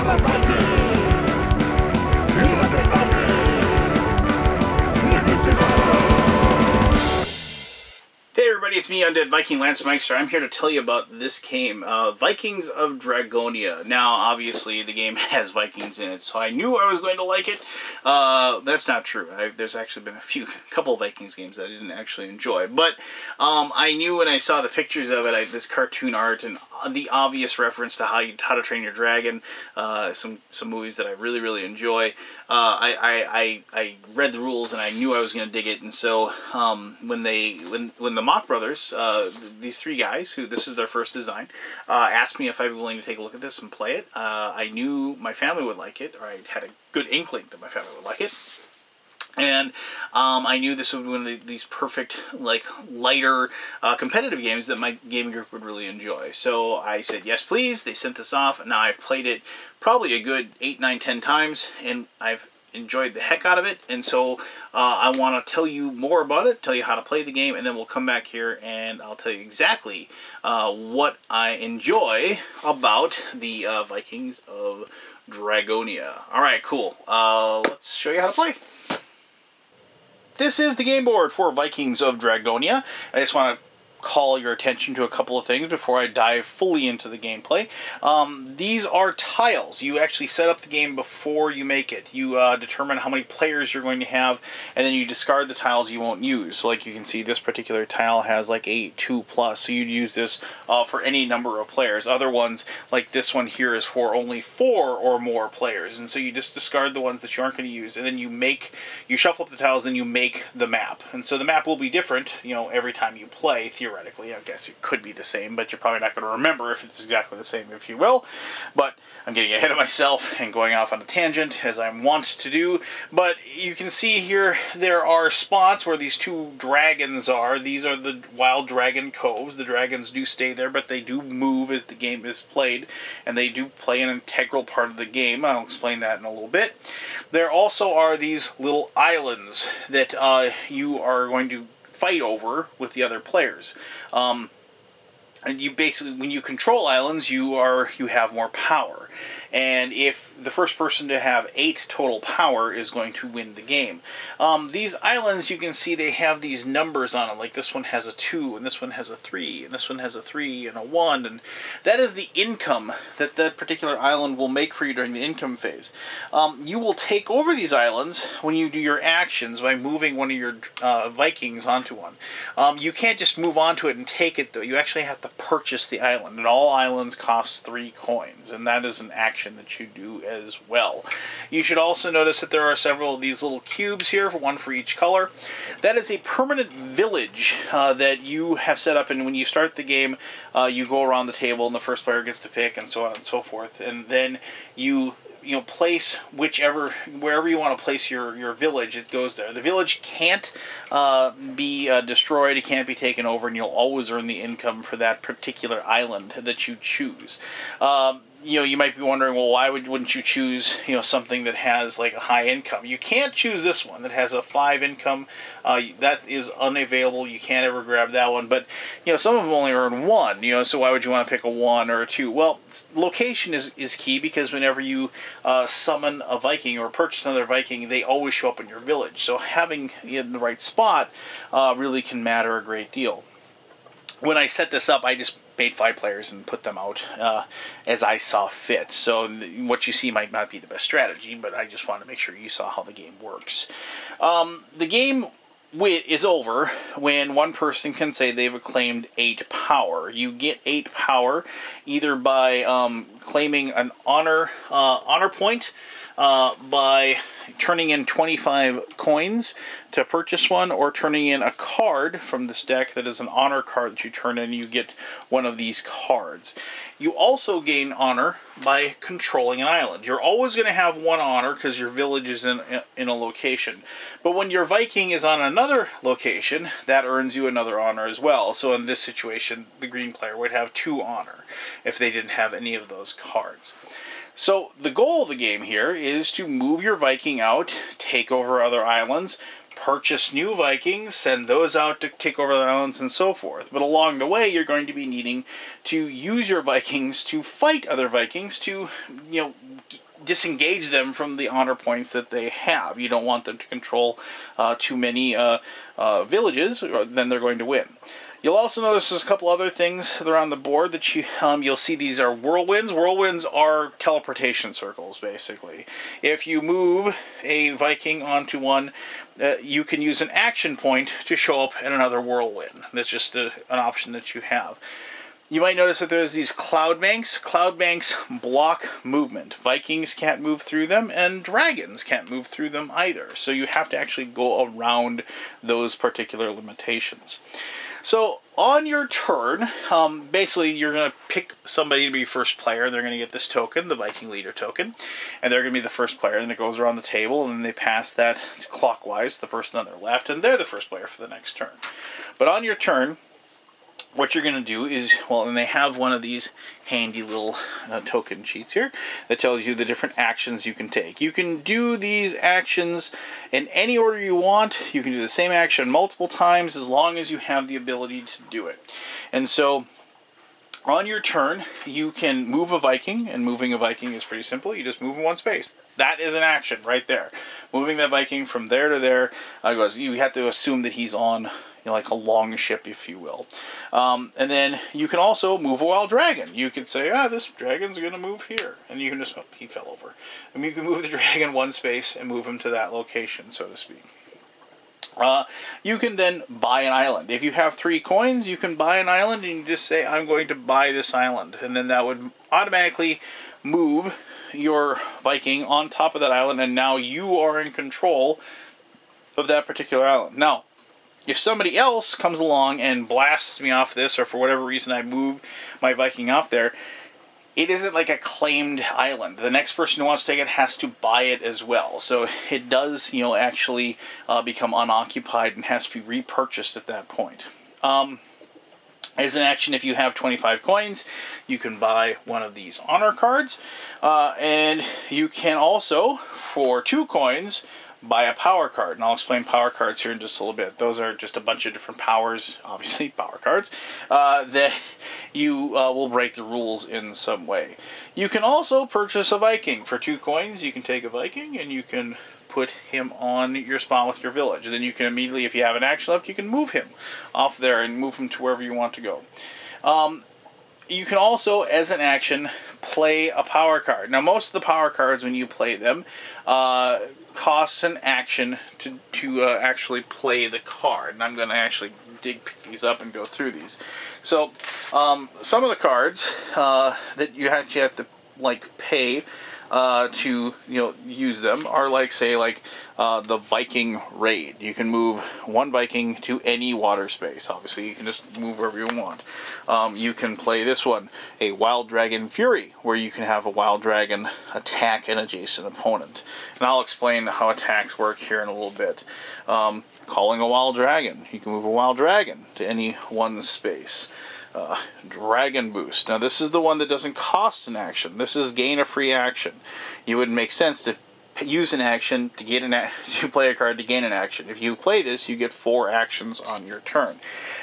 Hey everybody, it's me, Undead Viking Lance Meister. I'm here to tell you about this game, Vikings of Dragonia. Now, obviously, the game has Vikings in it, so I knew I was going to like it. That's not true. There's actually been a couple of Vikings games that I didn't actually enjoy. But I knew when I saw the pictures of it, this cartoon art and the obvious reference to How to Train Your Dragon, some movies that I really, really enjoy. I read the rules and I knew I was going to dig it, and so when the Mock Brothers, these three guys, who this is their first design, asked me if I'd be willing to take a look at this and play it. I knew my family would like it, or I had a good inkling that my family would like it. And I knew this would be one of these perfect, like, lighter, competitive games that my gaming group would really enjoy. So I said, yes, please. They sent this off, and now I've played it probably a good 8, 9, 10 times, and I've enjoyed the heck out of it. And so I want to tell you more about it, tell you how to play the game, and then we'll come back here and I'll tell you exactly what I enjoy about the Vikings of Dragonia. Alright, cool. Let's show you how to play. This is the game board for Vikings of Dragonia. I just want to call your attention to a couple of things before I dive fully into the gameplay. These are tiles. You actually set up the game before you make it. You determine how many players you're going to have, and then you discard the tiles you won't use. So like you can see, this particular tile has like a 2+, so you'd use this for any number of players. Other ones, like this one here, is for only 4 or more players, and so you just discard the ones that you aren't going to use, and then you shuffle up the tiles, and you make the map. And so the map will be different, you know, every time you play, theoretically. I guess it could be the same, but you're probably not going to remember if it's exactly the same, if you will. But I'm getting ahead of myself and going off on a tangent, as I want to do. But you can see here there are spots where these two dragons are. These are the wild dragon coves. The dragons do stay there, but they do move as the game is played, and they do play an integral part of the game. I'll explain that in a little bit. There also are these little islands that you are going to fight over with the other players. And you basically, when you control islands, you have more power. And if the first person to have 8 total power is going to win the game. These islands, you can see they have these numbers on them. Like this one has a 2, and this one has a 3, and this one has a 3 and a 1. And that is the income that that particular island will make for you during the income phase. You will take over these islands when you do your actions by moving one of your Vikings onto one. You can't just move onto it and take it, though. You actually have to purchase the island, and all islands cost 3 coins, and that is an action that you do as well. You should also notice that there are several of these little cubes here, one for each color. That is a permanent village that you have set up, and when you start the game, you go around the table, and the first player gets to pick, and so on and so forth, and then you place wherever you want to place your village, it goes there. The village can't be destroyed, it can't be taken over, and you'll always earn the income for that particular island that you choose. You might be wondering, well, why wouldn't you choose, something that has like a high income? You can't choose this one that has a 5 income. That is unavailable. You can't ever grab that one. But, some of them only earn 1, so why would you want to pick a 1 or a 2? Well, location is key, because whenever you summon a Viking or purchase another Viking, they always show up in your village. So having in the right spot really can matter a great deal. When I set this up, I just made 5 players and put them out as I saw fit. So what you see might not be the best strategy, but I just wanted to make sure you saw how the game works. The game is over when one person can say they've acclaimed 8 power. You get 8 power either by claiming an honor point, by turning in 25 coins to purchase one, or turning in a card from this deck that is an honor card that you turn in, and you get one of these cards. You also gain honor by controlling an island. You're always going to have 1 honor because your village is in a location. But when your Viking is on another location, that earns you another honor as well. So in this situation, the green player would have 2 honor if they didn't have any of those cards. So the goal of the game here is to move your Viking out, take over other islands, purchase new Vikings, send those out to take over the islands, and so forth. But along the way, you're going to be needing to use your Vikings to fight other Vikings to, disengage them from the honor points that they have. You don't want them to control too many villages, or then they're going to win. You'll also notice there's a couple other things that are on the board that you'll see. These are whirlwinds. Whirlwinds are teleportation circles, basically. If you move a Viking onto one, you can use an action point to show up in another whirlwind. That's just an option that you have. You might notice that there's these cloud banks. Cloud banks block movement. Vikings can't move through them, and dragons can't move through them either. So you have to actually go around those particular limitations. So on your turn, basically you're going to pick somebody to be first player. They're going to get this token, the Viking leader token, and they're going to be the first player. And it goes around the table, and then they pass that clockwise to the person on their left, and they're the first player for the next turn. But on your turn, what you're going to do is, well, and they have one of these handy little token sheets here that tells you the different actions you can take. You can do these actions in any order you want. You can do the same action multiple times as long as you have the ability to do it. And so on your turn, you can move a Viking, and moving a Viking is pretty simple. You just move in one space. That is an action right there. Moving that Viking from there to there, you have to assume that he's on like a long ship, if you will. And then you can also move a wild dragon. You could say, this dragon's going to move here. And you can just, he fell over. And you can move the dragon one space and move him to that location, so to speak. You can then buy an island. If you have 3 coins, you can buy an island, and you just say, I'm going to buy this island. And then that would automatically move your Viking on top of that island, and now you are in control of that particular island. Now, if somebody else comes along and blasts me off this, or for whatever reason I move my Viking off there, it isn't like a claimed island. The next person who wants to take it has to buy it as well. So it does, actually become unoccupied and has to be repurchased at that point. As an action, if you have 25 coins, you can buy one of these honor cards. And you can also, for 2 coins, buy a power card. And I'll explain power cards here in just a little bit. Those are just a bunch of different powers, obviously power cards, that you will break the rules in some way. You can also purchase a Viking. For 2 coins, you can take a Viking and you can put him on your spawn with your village. And then you can immediately, if you have an action left, you can move him off there and move him to wherever you want to go. You can also, as an action, play a power card. Now, most of the power cards, when you play them, costs an action to actually play the card. And I'm going to actually pick these up and go through these. So, some of the cards that you actually have to pay to use them are the Viking Raid. You can move 1 Viking to any water space. Obviously, you can just move wherever you want. You can play this one, a Wild Dragon Fury, where you can have a Wild Dragon attack an adjacent opponent. And I'll explain how attacks work here in a little bit. Calling a Wild Dragon. You can move a Wild Dragon to any one space. Dragon Boost. Now, this is the one that doesn't cost an action. This is gain a free action. It would make sense to use an action to get to play a card to gain an action. If you play this, you get 4 actions on your turn.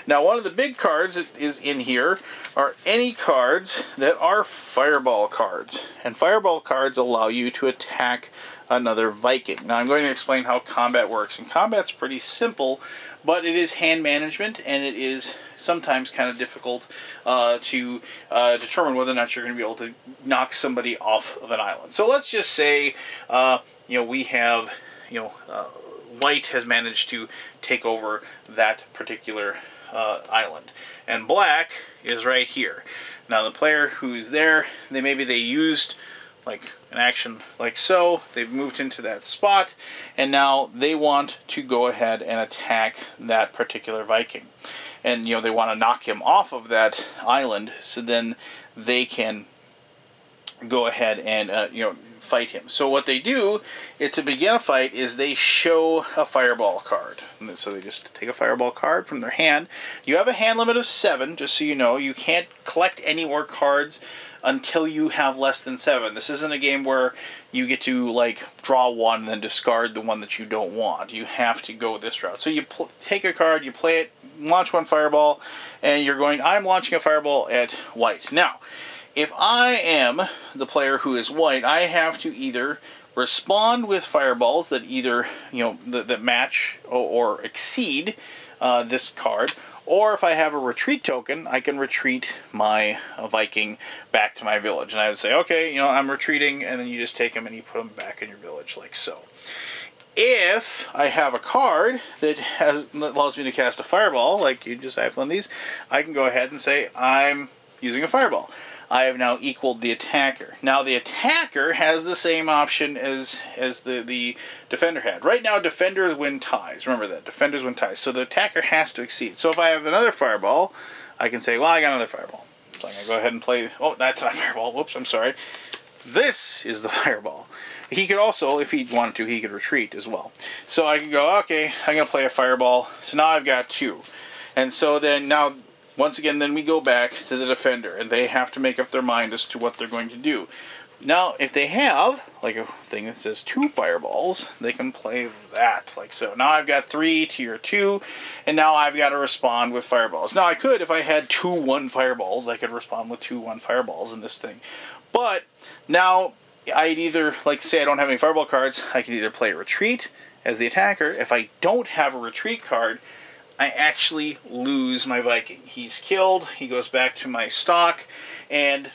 Now, one of the big cards that is in here are any cards that are fireball cards. And fireball cards allow you to attack another Viking. Now, I'm going to explain how combat works. And combat's pretty simple, but it is hand management, and it is sometimes kind of difficult to determine whether or not you're going to be able to knock somebody off of an island. So let's just say, we have, White has managed to take over that particular island, and Black is right here. Now, the player who's there, maybe they used an action like so. They've moved into that spot, and now they want to go ahead and attack that particular Viking. And, they want to knock him off of that island, so then they can go ahead and, fight him. So what they do to begin a fight is they show a fireball card. And so they just take a fireball card from their hand. You have a hand limit of 7, just so you know. You can't collect any more cards until you have less than 7. This isn't a game where you get to draw 1 and then discard the one that you don't want. You have to go this route. So you take a card, you play it, launch 1 fireball, and you're going, I'm launching a fireball at White. Now, if I am the player who is white, I have to either respond with fireballs that either, that match or exceed this card, or if I have a retreat token, I can retreat my Viking back to my village. And I would say, okay, I'm retreating, and then you just take them and you put them back in your village, like so. If I have a card that allows me to cast a fireball, like I have one of these, I can go ahead and say, I'm using a fireball. I have now equaled the attacker. Now the attacker has the same option as the defender had. Right now, defenders win ties. Remember that. Defenders win ties. So the attacker has to exceed. So if I have another fireball, I can say, well, I got another fireball. So I'm going to go ahead and play... Oh, that's not a fireball. Whoops, I'm sorry. This is the fireball. He could also, if he wanted to, he could retreat as well. So I can go, okay, I'm going to play a fireball. So now I've got 2. And so then now... Once again, then we go back to the defender, and they have to make up their mind as to what they're going to do. Now, if they have, like a thing that says 2 fireballs, they can play that, like so. Now I've got 3 tier 2, and now I've got to respond with fireballs. Now I could, if I had 2-1 fireballs, I could respond with 2-1 fireballs in this thing. But now I'd either, like say I don't have any fireball cards, I can either play retreat as the attacker. If I don't have a retreat card, I actually lose my Viking. He's killed, he goes back to my stock, and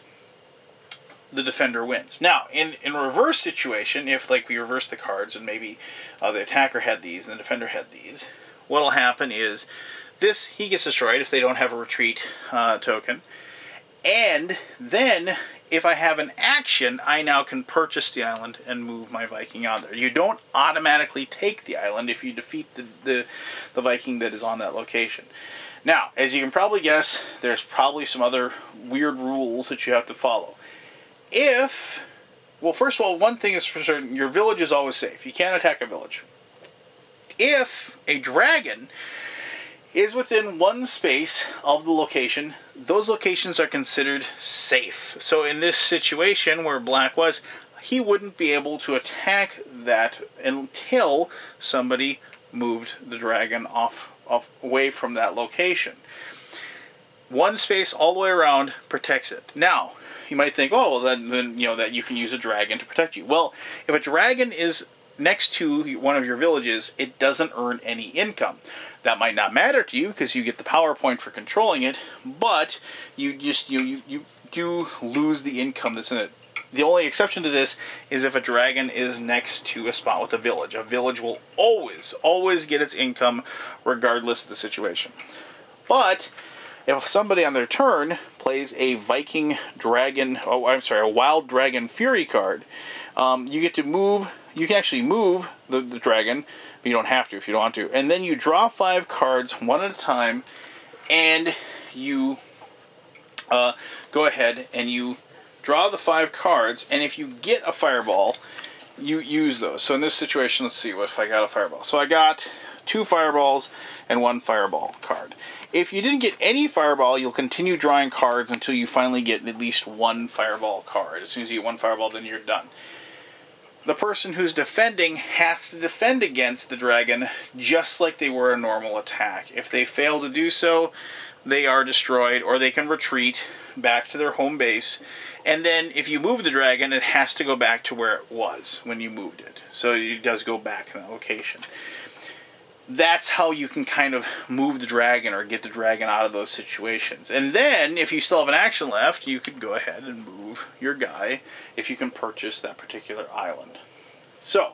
the defender wins. Now, in a reverse situation, if like we reverse the cards and maybe the attacker had these and the defender had these, what'll happen is he gets destroyed if they don't have a retreat token. And then, if I have an action, I now can purchase the island and move my Viking on there. You don't automatically take the island if you defeat the Viking that is on that location. Now, as you can probably guess, there's probably some other weird rules that you have to follow. Well, first of all, one thing is for certain, your village is always safe. You can't attack a village. If a dragon is within 1 space of the location, those locations are considered safe. So in this situation where Black was, he wouldn't be able to attack that until somebody moved the dragon away from that location. 1 space all the way around protects it. Now, you might think, oh, well, then that you can use a dragon to protect you. Well, if a dragon is next to one of your villages, it doesn't earn any income. That might not matter to you because you get the power point for controlling it, but you do lose the income that's in it. The only exception to this is if a dragon is next to a spot with a village. A village will always get its income regardless of the situation. But if somebody on their turn plays a Viking dragon, a Wild Dragon Fury card, you get to move. You can actually move the dragon, but you don't have to if you don't want to. And then you draw 5 cards one at a time, and you go ahead and you draw the 5 cards, and if you get a fireball, you use those. So in this situation, let's see what if I got a fireball. So I got 2 fireballs and 1 fireball card. If you didn't get any fireball, you'll continue drawing cards until you finally get at least 1 fireball card. As soon as you get 1 fireball, then you're done. The person who's defending has to defend against the dragon just like they were a normal attack. If they fail to do so, they are destroyed, or they can retreat back to their home base. And then if you move the dragon, it has to go back to where it was when you moved it. So it does go back in that location. That's how you can kind of move the dragon or get the dragon out of those situations. And then, if you still have an action left, you could go ahead and move your guy if you can purchase that particular island. So,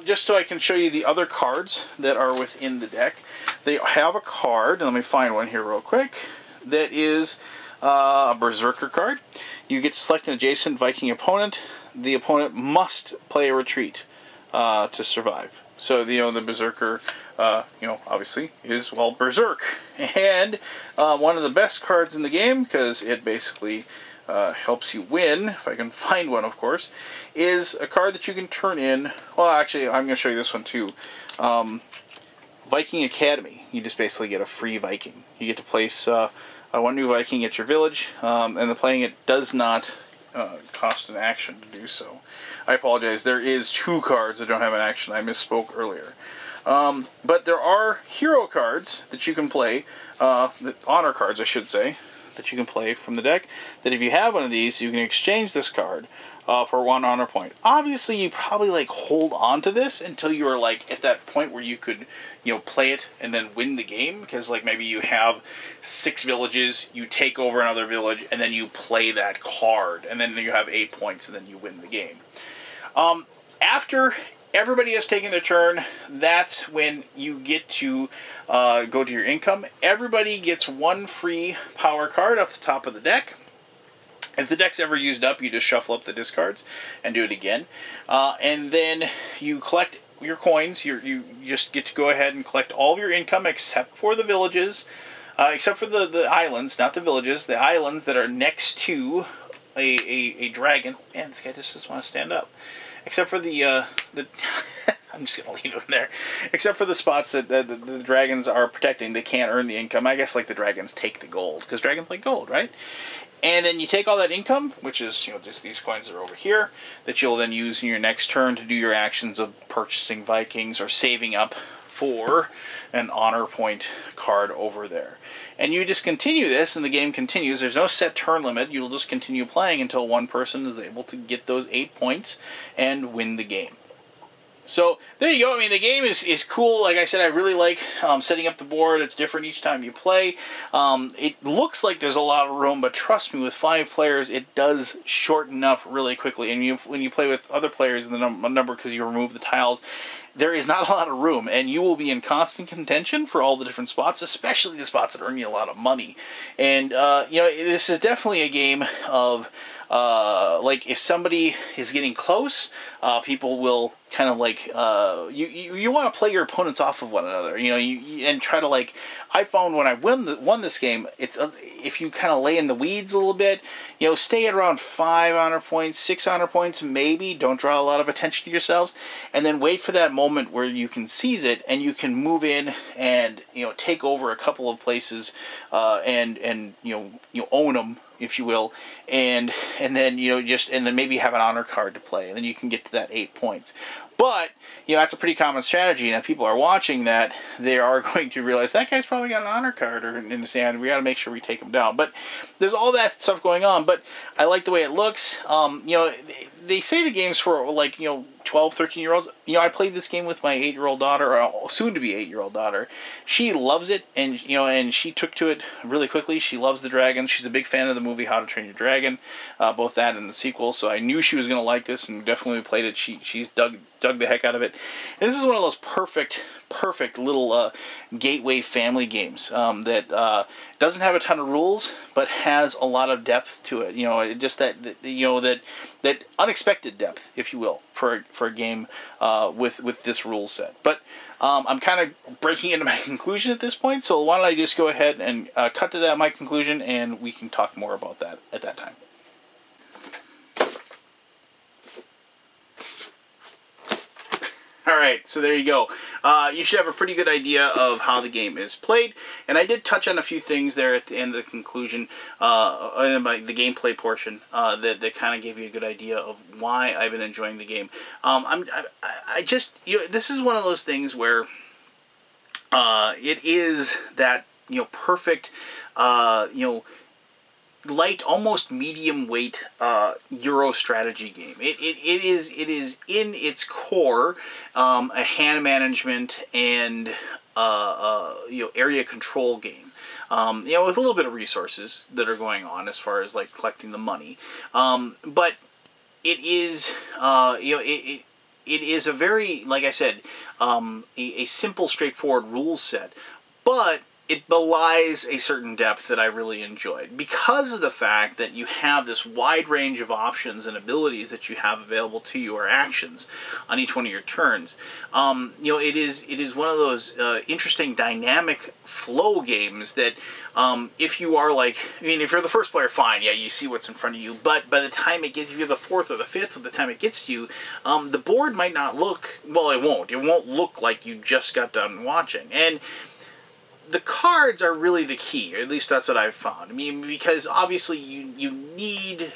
just so I can show you the other cards that are within the deck, they have a card, let me find one here real quick, that is a Berserker card. You get to select an adjacent Viking opponent. The opponent must play a retreat to survive. So, the Berserker, obviously is, well, Berserk. And one of the best cards in the game, because it basically helps you win, if I can find one, of course, is a card that you can turn in. Well, actually, I'm going to show you this one, too. Viking Academy. You just basically get a free Viking. You get to place 1 new Viking at your village, and the playing it does not cost an action to do so. I apologize, there is 2 cards that don't have an action. I misspoke earlier. But there are hero cards that you can play, honor cards I should say, that you can play from the deck, that if you have one of these, you can exchange this card for 1 honor point. Obviously, you probably like hold on to this until you are like at that point where you could, you know, play it and then win the game, because like maybe you have 6 villages, you take over another village, and then you play that card, and then you have 8 points, and then you win the game. After everybody has taken their turn, that's when you get to go to your income. Everybody gets 1 free power card off the top of the deck. If the deck's ever used up, you just shuffle up the discards and do it again. And then you collect your coins. You just get to go ahead and collect all of your income except for the villages, except for the islands, not the villages, the islands that are next to a dragon. Man, this guy just doesn't want to stand up. Except for the I'm just going to leave him there. Except for the spots that the dragons are protecting, they can't earn the income. I guess like the dragons take the gold, because dragons like gold, right? And then you take all that income, which is, you know, just these coins that are over here, that you'll then use in your next turn to do your actions of purchasing Vikings or saving up for an honor point card over there. And you just continue this, and the game continues. There's no set turn limit. You'll just continue playing until one person is able to get those 8 points and win the game. So there you go. I mean, the game is cool. Like I said, I really like setting up the board. It's different each time you play. It looks like there's a lot of room, but trust me, with 5 players, it does shorten up really quickly. And when you play with other players in the number, because you remove the tiles, there is not a lot of room, and you will be in constant contention for all the different spots, especially the spots that earn you a lot of money. And you know, this is definitely a game of like, if somebody is getting close, people will kind of like you want to play your opponents off of one another, you know, and try to, like, I found when I won this game, it's if you kind of lay in the weeds a little bit, you know, stay at around 5 honor points, 6 honor points, maybe. Don't draw a lot of attention to yourselves, and then wait for that moment where you can seize it and you can move in and, you know, take over a couple of places, and you own them, if you will, and then, you know, and then maybe have an honor card to play, and then you can get to that 8 points. But, you know, that's a pretty common strategy, and if people are watching that, they are going to realize that guy's probably got an honor card or in the sand. We got to make sure we take him down. But there's all that stuff going on, but I like the way it looks. You know, they say the game's for, like, you know, 12, 13-year-olds. You know, I played this game with my 8-year-old daughter, or soon-to-be 8-year-old daughter. She loves it, and, you know, and she took to it really quickly. She loves the dragons. She's a big fan of the movie How to Train Your Dragon, both that and the sequel, so I knew she was going to like this, and definitely when we played it, she's dug the heck out of it. And this is one of those perfect little gateway family games that doesn't have a ton of rules, but has a lot of depth to it. You know, just that unexpected depth, if you will, for a game with this rule set. But I'm kind of breaking into my conclusion at this point, so why don't I just go ahead and cut to my conclusion, and we can talk more about that at that time. Alright, so there you go. You should have a pretty good idea of how the game is played, and I did touch on a few things there at the end of the conclusion, the gameplay portion, that kind of gave you a good idea of why I've been enjoying the game. I just, you know, this is one of those things where it is that, you know, perfect, you know, light, almost medium weight Euro strategy game. It is in its core a hand management and you know, area control game. You know, with a little bit of resources that are going on as far as like collecting the money. But it is you know, it is a very, like I said, a simple, straightforward rules set, but it belies a certain depth that I really enjoyed because of the fact that you have this wide range of options and abilities that you have available to you, or actions on each one of your turns. You know, it is one of those interesting dynamic flow games that if you are like, I mean, if you're the first player, fine, yeah, you see what's in front of you, but by the time it gets, if you're the 4th or the 5th, by the time it gets to you, the board might not look, well, it won't look like you just got done watching. And the cards are really the key, or at least that's what I've found. I mean, because obviously you need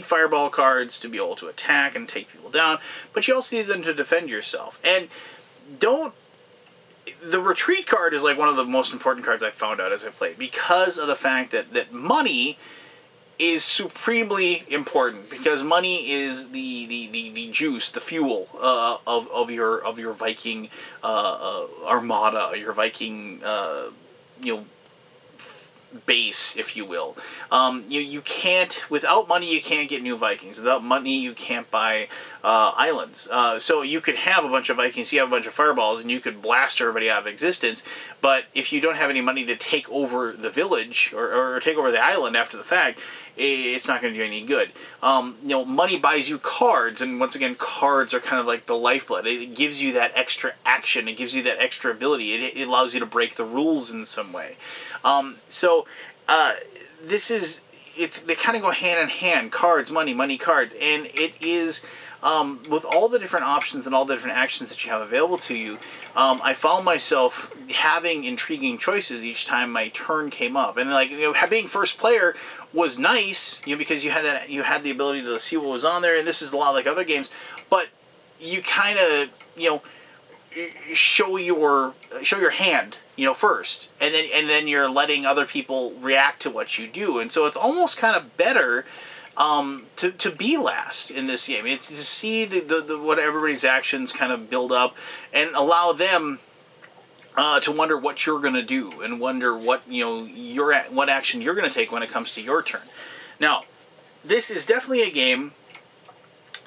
fireball cards to be able to attack and take people down, but you also need them to defend yourself. And don't the retreat card is like one of the most important cards I found out as I played, because of the fact that money is supremely important, because money is the juice, the fuel of your Viking armada, your Viking you know, base, if you will. You can't, without money you can't get new Vikings. Without money you can't buy islands. So you could have a bunch of Vikings, you have a bunch of fireballs, and you could blast everybody out of existence, but if you don't have any money to take over the village, or take over the island after the fact, it's not going to do any good. Money buys you cards, and once again, cards are kind of like the lifeblood. It gives you that extra action, it gives you that extra ability, it allows you to break the rules in some way. They kind of go hand in hand, cards, money, money, cards, and it is, with all the different options and all the different actions that you have available to you, I found myself having intriguing choices each time my turn came up. And like, being first player was nice, because you had the ability to see what was on there, and this is a lot like other games, but you kind of, show your hand, first, and then you're letting other people react to what you do, and so it's almost kind of better to be last in this game. It's to see the what everybody's actions kind of build up, and allow them to wonder what you're going to do, and wonder what what action you're going to take when it comes to your turn. Now, this is definitely a game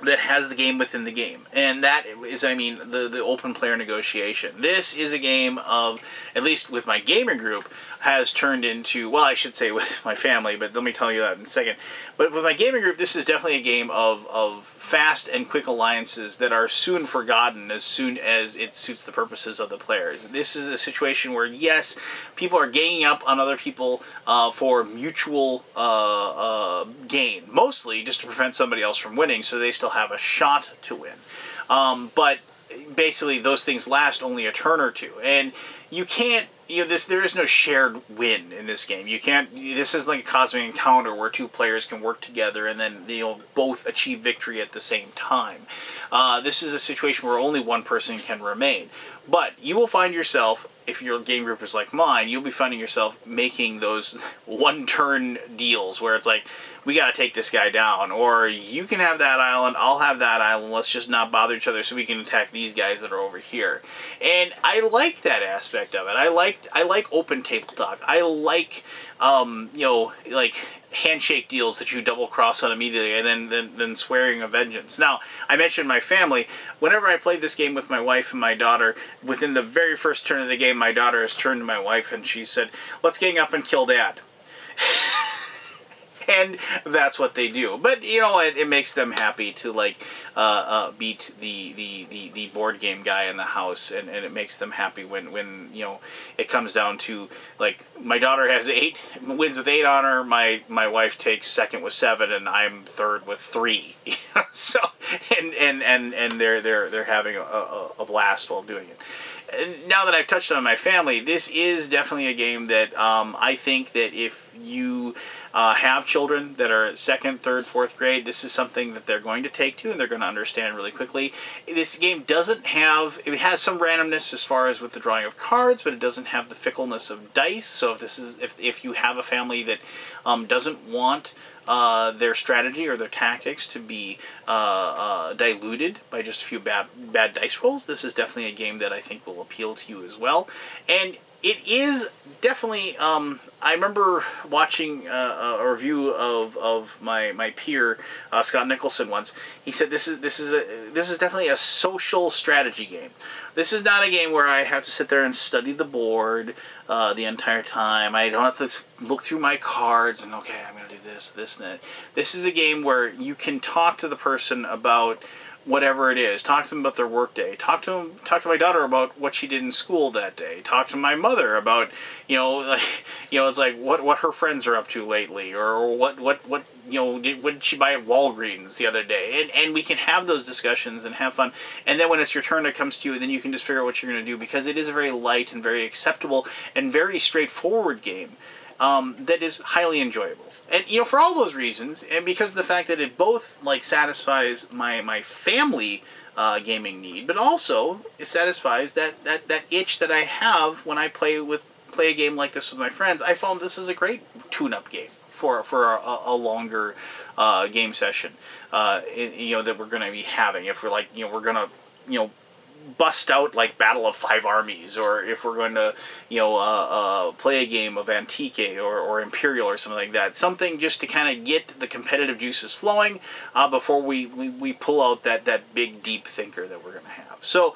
that has the game within the game, and that is, the open player negotiation. This is a game of, at least with my gaming group, has turned into, well, I should say with my family, but let me tell you that in a second. But with my gaming group, this is definitely a game of fast and quick alliances that are soon forgotten as soon as it suits the purposes of the players. This is a situation where, yes, people are ganging up on other people for mutual gain, mostly just to prevent somebody else from winning, so they still have a shot to win. But basically, those things last only a turn or two, and you can't. There is no shared win in this game. You can't. This is like a cosmic encounter where two players can work together and then both achieve victory at the same time. This is a situation where only one person can remain. But you will find yourself, if your game group is like mine, you'll be finding yourself making those one-turn deals where it's like, we got to take this guy down, or you can have that island, I'll have that island, let's just not bother each other so we can attack these guys that are over here. And I like that aspect of it. I like open tabletop. I like, like handshake deals that you double cross on immediately, and then swearing a vengeance. Now, I mentioned my family. Whenever I played this game with my wife and my daughter, within the very first turn of the game, my daughter has turned to my wife and she said, "Let's gang up and kill Dad." And that's what they do. But it makes them happy to beat the board game guy in the house, and it makes them happy when it comes down to, like, my daughter has 8 wins with 8 on her, my wife takes second with 7, and I'm third with 3. So and they're having a blast while doing it. And now that I've touched on my family, this is definitely a game that I think that if you have children that are 2nd, 3rd, 4th grade, this is something that they're going to take to and they're going to understand really quickly. This game doesn't have, it has some randomness as far as with the drawing of cards, but it doesn't have the fickleness of dice. So if you have a family that doesn't want their strategy or their tactics to be diluted by just a few bad dice rolls, this is definitely a game that I think will appeal to you as well. And it is definitely, I remember watching a review of my peer, Scott Nicholson, once. He said this is definitely a social strategy game. This is not a game where I have to sit there and study the board the entire time. I don't have to look through my cards and, okay, I'm going to do this, and that. This is a game where you can talk to the person about whatever it is. Talk to them about their work day. Talk to my daughter about what she did in school that day. Talk to my mother about, it's like what her friends are up to lately, or what did she buy at Walgreens the other day? And we can have those discussions and have fun. And then when it's your turn, it comes to you, then you can just figure out what you're going to do, because it is a very light and very acceptable and very straightforward game. that is highly enjoyable. And, you know, for all those reasons, and because of the fact that it both, like, satisfies my family gaming need, but also it satisfies that itch that I have when I play a game like this with my friends. I found this is a great tune-up game for a longer game session, you know, that we're going to be having. If we're like, you know, we're going to, you know, bust out like Battle of Five Armies, or if we're going to, you know, play a game of Antique or Imperial or something like that. Something just to kind of get the competitive juices flowing before we pull out that big deep thinker that we're going to have. So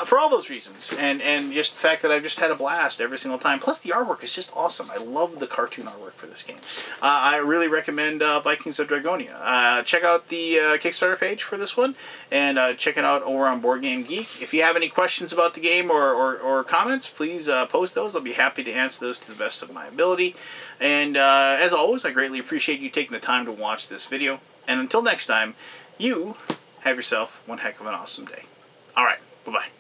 for all those reasons, and just the fact that I've just had a blast every single time, plus the artwork is just awesome. I love the cartoon artwork for this game. I really recommend Vikings of Dragonia. Check out the Kickstarter page for this one, and check it out over on Board Game Geek. If you have any questions about the game or comments, please post those. I'll be happy to answer those to the best of my ability. And as always, I greatly appreciate you taking the time to watch this video. And until next time, you have yourself one heck of an awesome day. All right, bye-bye.